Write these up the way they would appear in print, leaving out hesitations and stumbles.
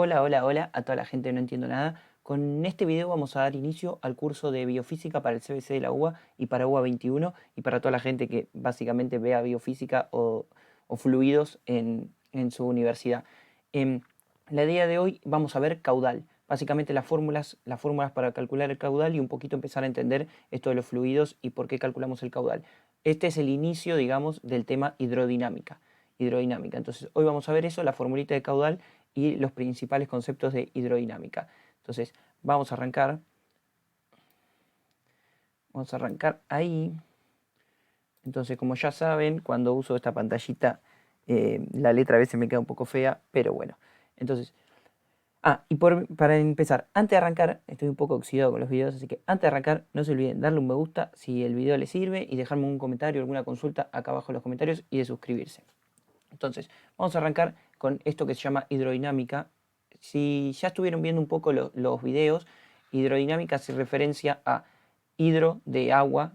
Hola, hola, hola a toda la gente de No Entiendo Nada. Con este video vamos a dar inicio al curso de Biofísica para el CBC de la UBA y para UBA 21 y para toda la gente que básicamente vea biofísica o fluidos en su universidad. En la día de hoy vamos a ver caudal, básicamente las fórmulas para calcular el caudal y un poquito empezar a entender esto de los fluidos y por qué calculamos el caudal. Este es el inicio, digamos, del tema hidrodinámica. Entonces, hoy vamos a ver eso, la formulita de caudal y los principales conceptos de hidrodinámica. Entonces, vamos a arrancar. Vamos a arrancar ahí. Entonces, como ya saben, cuando uso esta pantallita, la letra a veces me queda un poco fea, pero bueno. Entonces, para empezar, antes de arrancar, estoy un poco oxidado con los videos, así que antes de arrancar, no se olviden darle un me gusta si el video les sirve y dejarme un comentario, alguna consulta acá abajo en los comentarios y de suscribirse. Entonces, vamos a arrancar con esto que se llama hidrodinámica. Si ya estuvieron viendo un poco los videos, hidrodinámica hace referencia a hidro de agua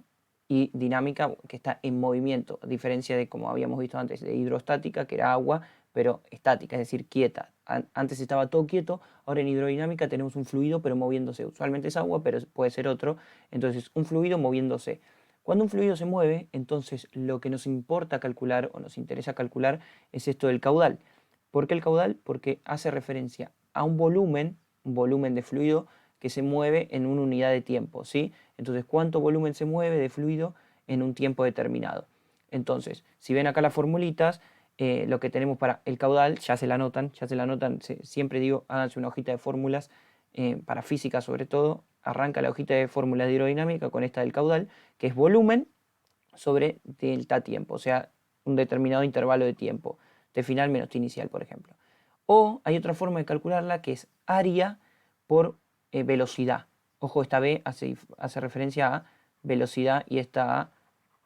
y dinámica que está en movimiento, a diferencia de como habíamos visto antes de hidrostática, que era agua, pero estática, es decir, quieta. Antes estaba todo quieto, ahora en hidrodinámica tenemos un fluido pero moviéndose. Usualmente es agua, pero puede ser otro. Entonces, un fluido moviéndose. Cuando un fluido se mueve, entonces lo que nos importa calcular o nos interesa calcular es esto del caudal. ¿Por qué el caudal? Porque hace referencia a un volumen de fluido que se mueve en una unidad de tiempo, ¿sí? Entonces, ¿cuánto volumen se mueve de fluido en un tiempo determinado? Entonces, si ven acá las formulitas, lo que tenemos para el caudal, ya se la anotan, siempre digo, háganse una hojita de fórmulas para física sobre todo, arranca la hojita de fórmulas de hidrodinámica con esta del caudal, que es volumen sobre delta tiempo, o sea, un determinado intervalo de tiempo, T final menos T inicial, por ejemplo. O hay otra forma de calcularla que es área por velocidad. Ojo, esta B hace referencia a velocidad y esta a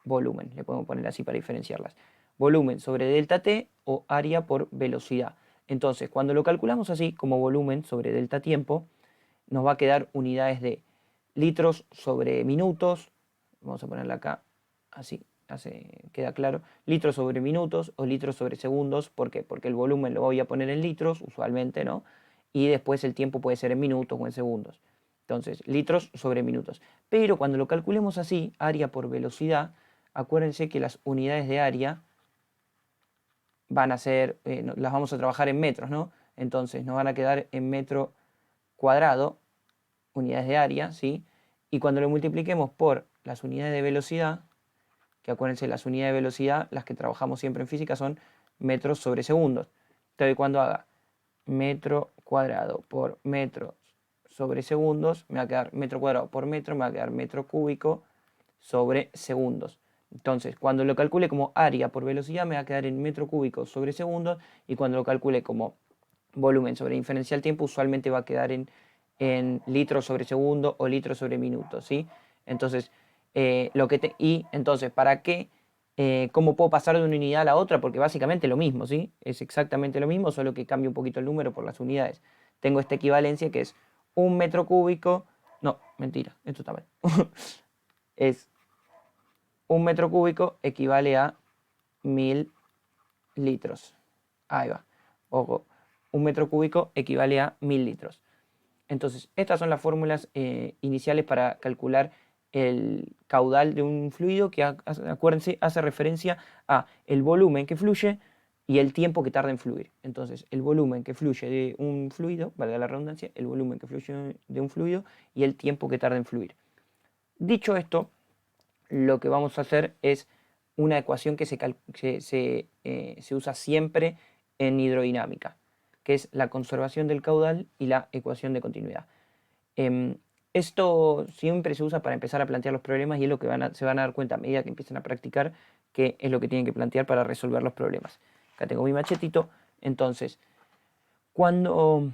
volumen. Le podemos poner así para diferenciarlas. Volumen sobre delta T o área por velocidad. Entonces, cuando lo calculamos así, como volumen sobre delta tiempo, nos va a quedar unidades de litros sobre minutos. Vamos a ponerla acá, así queda claro. Litros sobre minutos o litros sobre segundos. ¿Por qué? Porque el volumen lo voy a poner en litros, usualmente, ¿no? Y después el tiempo puede ser en minutos o en segundos. Entonces, litros sobre minutos. Pero cuando lo calculemos así, área por velocidad, acuérdense que las unidades de área van a ser, las vamos a trabajar en metros, ¿no? Entonces nos van a quedar en metro cuadrado, unidades de área, ¿sí? Y cuando lo multipliquemos por las unidades de velocidad, que acuérdense, las unidades de velocidad, las que trabajamos siempre en física, son metros sobre segundos. Entonces, cuando haga metro cuadrado por metros sobre segundos, me va a quedar metro cuadrado por metro, me va a quedar metro cúbico sobre segundos. Entonces, cuando lo calcule como área por velocidad, me va a quedar en metro cúbico sobre segundos, y cuando lo calcule como volumen sobre diferencial tiempo, usualmente va a quedar en litros sobre segundo o litros sobre minuto, ¿sí? Entonces, entonces, ¿para qué? ¿Cómo puedo pasar de una unidad a la otra? Porque básicamente es lo mismo, ¿sí? Es exactamente lo mismo, solo que cambia un poquito el número por las unidades. Tengo esta equivalencia que es un metro cúbico, no, mentira, esto está mal. Es un metro cúbico equivale a 1000 litros. Ahí va. Ojo, un metro cúbico equivale a 1000 litros. Entonces, estas son las fórmulas iniciales para calcular el caudal de un fluido que, acuérdense, hace referencia a el volumen que fluye y el tiempo que tarda en fluir. Entonces, el volumen que fluye de un fluido, valga la redundancia, el volumen que fluye de un fluido y el tiempo que tarda en fluir. Dicho esto, lo que vamos a hacer es una ecuación que se usa siempre en hidrodinámica, que es la conservación del caudal y la ecuación de continuidad. Em, Esto siempre se usa para empezar a plantear los problemas y es lo que se van a dar cuenta a medida que empiecen a practicar, que es lo que tienen que plantear para resolver los problemas. Acá tengo mi machetito. Entonces, cuando,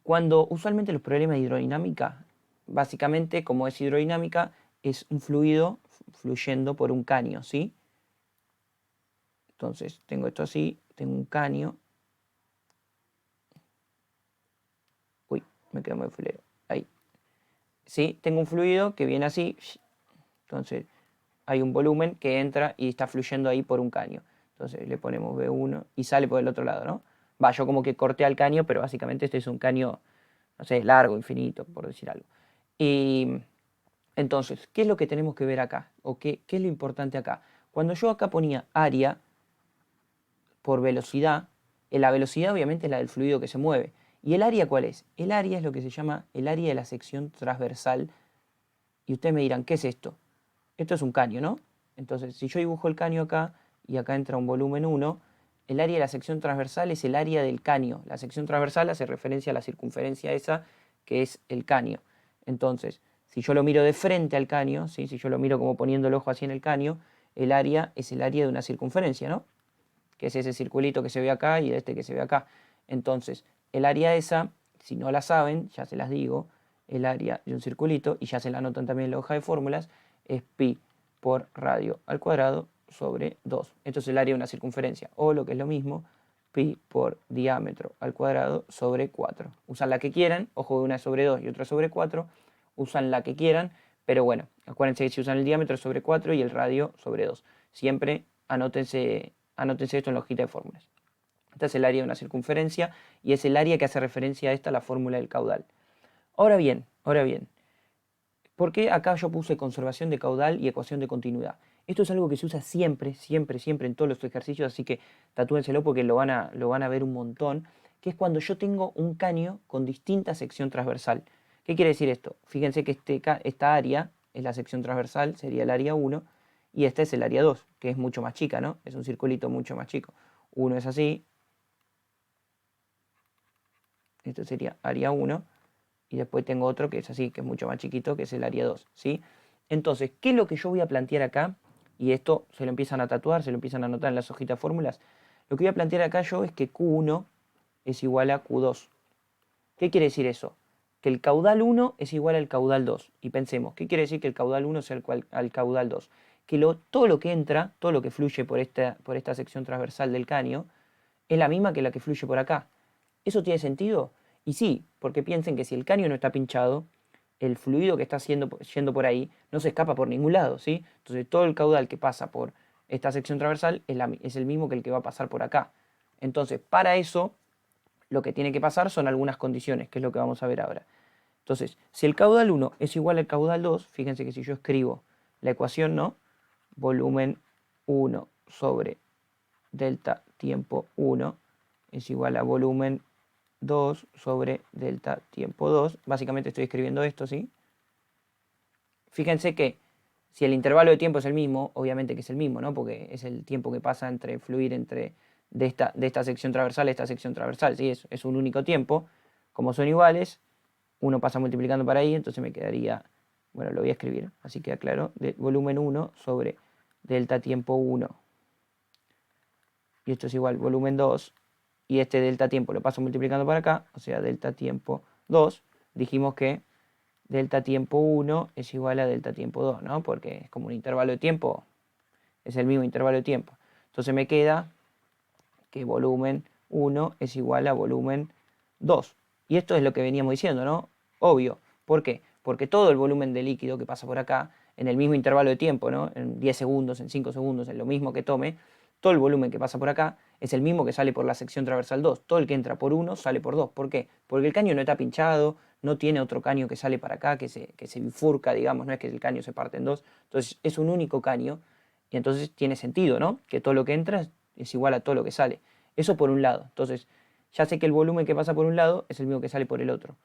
cuando usualmente los problemas de hidrodinámica, básicamente como es hidrodinámica, es un fluido fluyendo por un caño, ¿sí? Entonces tengo esto así, tengo un caño. Uy, me quedo muy fulero. Ahí. Sí, tengo un fluido que viene así. Entonces hay un volumen que entra y está fluyendo ahí por un caño. Entonces le ponemos B1 y sale por el otro lado, ¿no? Va, yo como que corté al caño, pero básicamente este es un caño, no sé, largo, infinito, por decir algo. Y entonces, ¿qué es lo que tenemos que ver acá? ¿O qué es lo importante acá? Cuando yo acá ponía área por velocidad, la velocidad obviamente es la del fluido que se mueve. ¿Y el área cuál es? El área es lo que se llama el área de la sección transversal. Y ustedes me dirán, ¿qué es esto? Esto es un caño, ¿no? Entonces, si yo dibujo el caño acá y acá entra un volumen 1, el área de la sección transversal es el área del caño. La sección transversal hace referencia a la circunferencia esa que es el caño. Entonces, si yo lo miro de frente al caño, ¿sí? Si yo lo miro como poniendo el ojo así en el caño, el área es el área de una circunferencia, ¿no? Que es ese circulito que se ve acá y este que se ve acá. Entonces, el área esa, si no la saben, ya se las digo, el área de un circulito, y ya se la anotan también en la hoja de fórmulas, es pi por radio al cuadrado sobre 2. Esto es el área de una circunferencia, o lo que es lo mismo, pi por diámetro al cuadrado sobre 4. Usan la que quieran, ojo, una sobre 2 y otra sobre 4, usan la que quieran, pero bueno, acuérdense que si usan el diámetro sobre 4 y el radio sobre 2. Siempre anótense esto en la hojita de fórmulas. Esta es el área de una circunferencia y es el área que hace referencia a esta, la fórmula del caudal. Ahora bien, ¿por qué acá yo puse conservación de caudal y ecuación de continuidad? Esto es algo que se usa siempre, siempre, siempre en todos los ejercicios, así que tatúenselo porque lo van a ver un montón, que es cuando yo tengo un caño con distinta sección transversal. ¿Qué quiere decir esto? Fíjense que esta área es la sección transversal, sería el área 1, y esta es el área 2, que es mucho más chica, ¿no? Es un circulito mucho más chico. Uno es así, esto sería área 1, y después tengo otro que es así, que es mucho más chiquito, que es el área 2, ¿sí? Entonces, ¿qué es lo que yo voy a plantear acá? Y esto se lo empiezan a tatuar, se lo empiezan a anotar en las hojitas fórmulas. Lo que voy a plantear acá yo es que Q1 es igual a Q2. ¿Qué quiere decir eso? Que el caudal 1 es igual al caudal 2. Y pensemos, ¿qué quiere decir que el caudal 1 sea al caudal 2? Que todo lo que entra, todo lo que fluye por esta sección transversal del caño, es la misma que la que fluye por acá. ¿Eso tiene sentido? Y sí, porque piensen que si el caño no está pinchado, el fluido que está yendo por ahí no se escapa por ningún lado, ¿sí? Entonces todo el caudal que pasa por esta sección transversal es el mismo que el que va a pasar por acá. Entonces, para eso, lo que tiene que pasar son algunas condiciones, que es lo que vamos a ver ahora. Entonces, si el caudal 1 es igual al caudal 2, fíjense que si yo escribo la ecuación, ¿no? Volumen 1 sobre delta tiempo 1 es igual a volumen 2 sobre delta tiempo 2. Básicamente estoy escribiendo esto, ¿sí? Fíjense que si el intervalo de tiempo es el mismo, obviamente que es el mismo, ¿no? Porque es el tiempo que pasa entre fluir de esta sección transversal a esta sección transversal, ¿sí? Es un único tiempo. Como son iguales, uno pasa multiplicando para ahí, entonces me quedaría, bueno, lo voy a escribir, así queda claro, de volumen 1 sobre delta tiempo 1. Y esto es igual volumen 2, y este delta tiempo lo paso multiplicando para acá, o sea, delta tiempo 2. Dijimos que delta tiempo 1 es igual a delta tiempo 2, ¿no? Porque es como un intervalo de tiempo, es el mismo intervalo de tiempo. Entonces me queda que volumen 1 es igual a volumen 2. Y esto es lo que veníamos diciendo, ¿no? Obvio. ¿Por qué? Porque todo el volumen de líquido que pasa por acá, en el mismo intervalo de tiempo, ¿no? En 10 segundos, en 5 segundos, en lo mismo que tome, todo el volumen que pasa por acá es el mismo que sale por la sección transversal 2. Todo el que entra por 1 sale por 2. ¿Por qué? Porque el caño no está pinchado, no tiene otro caño que sale para acá, que se bifurca, digamos, no es que el caño se parte en dos. Entonces es un único caño y entonces tiene sentido, ¿no? Que todo lo que entra es igual a todo lo que sale. Eso por un lado. Entonces ya sé que el volumen que pasa por un lado es el mismo que sale por el otro.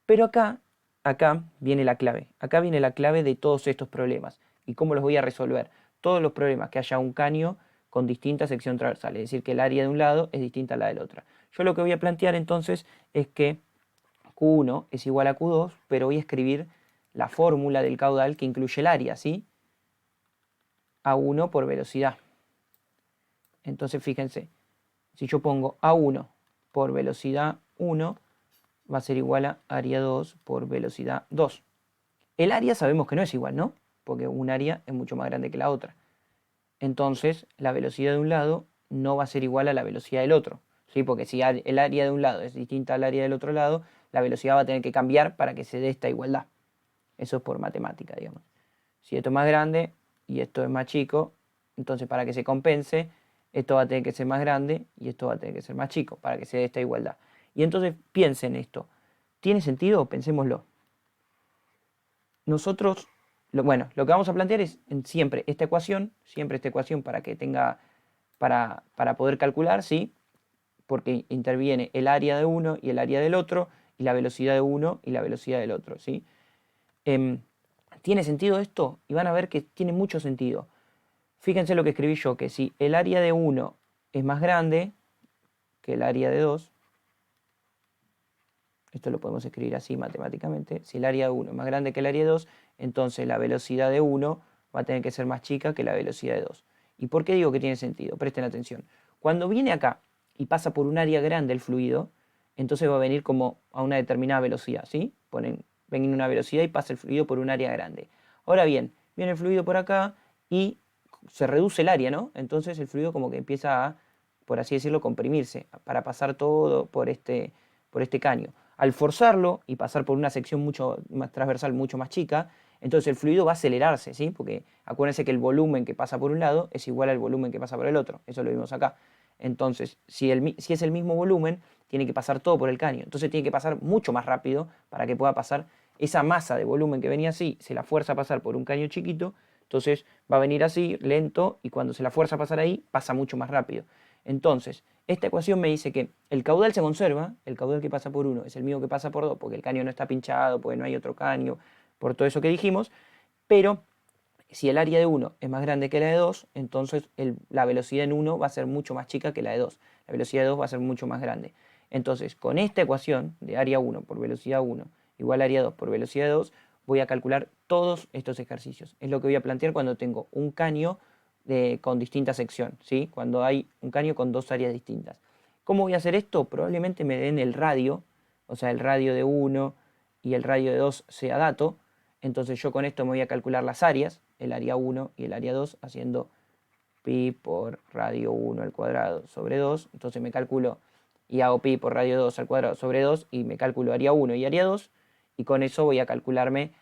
Pero acá viene la clave. Acá viene la clave de todos estos problemas. ¿Y cómo los voy a resolver? Todos los problemas que haya un caño con distinta sección transversal. Es decir, que el área de un lado es distinta a la del otro. Yo lo que voy a plantear entonces es que Q1 es igual a Q2, pero voy a escribir la fórmula del caudal que incluye el área, ¿sí? A1 por velocidad. Entonces fíjense, si yo pongo A1 por velocidad 1, va a ser igual a área 2 por velocidad 2. El área sabemos que no es igual, ¿no? Porque un área es mucho más grande que la otra. Entonces, la velocidad de un lado no va a ser igual a la velocidad del otro, ¿sí? Porque si el área de un lado es distinta al área del otro lado, la velocidad va a tener que cambiar para que se dé esta igualdad. Eso es por matemática, digamos. Si esto es más grande y esto es más chico, entonces para que se compense, esto va a tener que ser más grande y esto va a tener que ser más chico para que se dé esta igualdad. Y entonces piensen esto. ¿Tiene sentido? Pensémoslo. Nosotros, bueno, lo que vamos a plantear es siempre esta ecuación para que tenga, para poder calcular, ¿sí? Porque interviene el área de uno y el área del otro, y la velocidad de uno y la velocidad del otro, ¿sí? ¿Tiene sentido esto? Y van a ver que tiene mucho sentido. Fíjense lo que escribí yo, que si el área de 1 es más grande que el área de 2, esto lo podemos escribir así matemáticamente, si el área de 1 es más grande que el área de 2, entonces la velocidad de 1 va a tener que ser más chica que la velocidad de 2. ¿Y por qué digo que tiene sentido? Presten atención. Cuando viene acá y pasa por un área grande el fluido, entonces va a venir como a una determinada velocidad, ¿sí? Ven en una velocidad y pasa el fluido por un área grande. Ahora bien, viene el fluido por acá y se reduce el área, ¿no? Entonces el fluido como que empieza a, por así decirlo, comprimirse para pasar todo por este caño. Al forzarlo y pasar por una sección mucho más transversal, mucho más chica, entonces el fluido va a acelerarse, ¿sí? Porque acuérdense que el volumen que pasa por un lado es igual al volumen que pasa por el otro. Eso lo vimos acá. Entonces, si es el mismo volumen, tiene que pasar todo por el caño. Entonces tiene que pasar mucho más rápido para que pueda pasar esa masa de volumen que venía así, se la fuerza a pasar por un caño chiquito, entonces va a venir así, lento, y cuando se la fuerza a pasar ahí, pasa mucho más rápido. Entonces, esta ecuación me dice que el caudal se conserva, el caudal que pasa por 1 es el mismo que pasa por 2, porque el caño no está pinchado, porque no hay otro caño, por todo eso que dijimos, pero si el área de 1 es más grande que la de 2, entonces la velocidad en 1 va a ser mucho más chica que la de 2. La velocidad de 2 va a ser mucho más grande. Entonces, con esta ecuación de área 1 por velocidad 1 igual a área 2 por velocidad 2, voy a calcular todos estos ejercicios. Es lo que voy a plantear cuando tengo un caño con distinta sección, ¿sí? Cuando hay un caño con dos áreas distintas. ¿Cómo voy a hacer esto? Probablemente me den el radio, o sea, el radio de 1 y el radio de 2 sea dato. Entonces yo con esto me voy a calcular las áreas, el área 1 y el área 2, haciendo pi por radio 1 al cuadrado sobre 2. Entonces me calculo y hago pi por radio 2 al cuadrado sobre 2 y me calculo área 1 y área 2. Y con eso voy a calcularme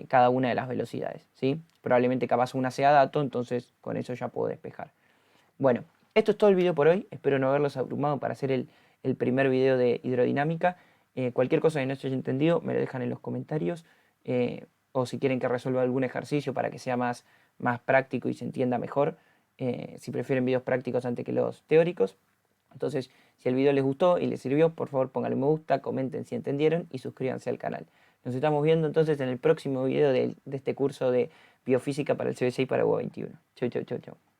cada una de las velocidades, ¿sí? Probablemente capaz una sea dato, entonces con eso ya puedo despejar. Bueno, esto es todo el video por hoy. Espero no haberlos abrumado para hacer el primer video de hidrodinámica. Cualquier cosa que no se haya entendido me lo dejan en los comentarios. O si quieren que resuelva algún ejercicio para que sea más práctico y se entienda mejor. Si prefieren videos prácticos antes que los teóricos. Entonces, si el video les gustó y les sirvió, por favor pónganle me gusta, comenten si entendieron y suscríbanse al canal. Nos estamos viendo entonces en el próximo video de este curso de biofísica para el CBC y para UA21. Chau, chau, chau, chau.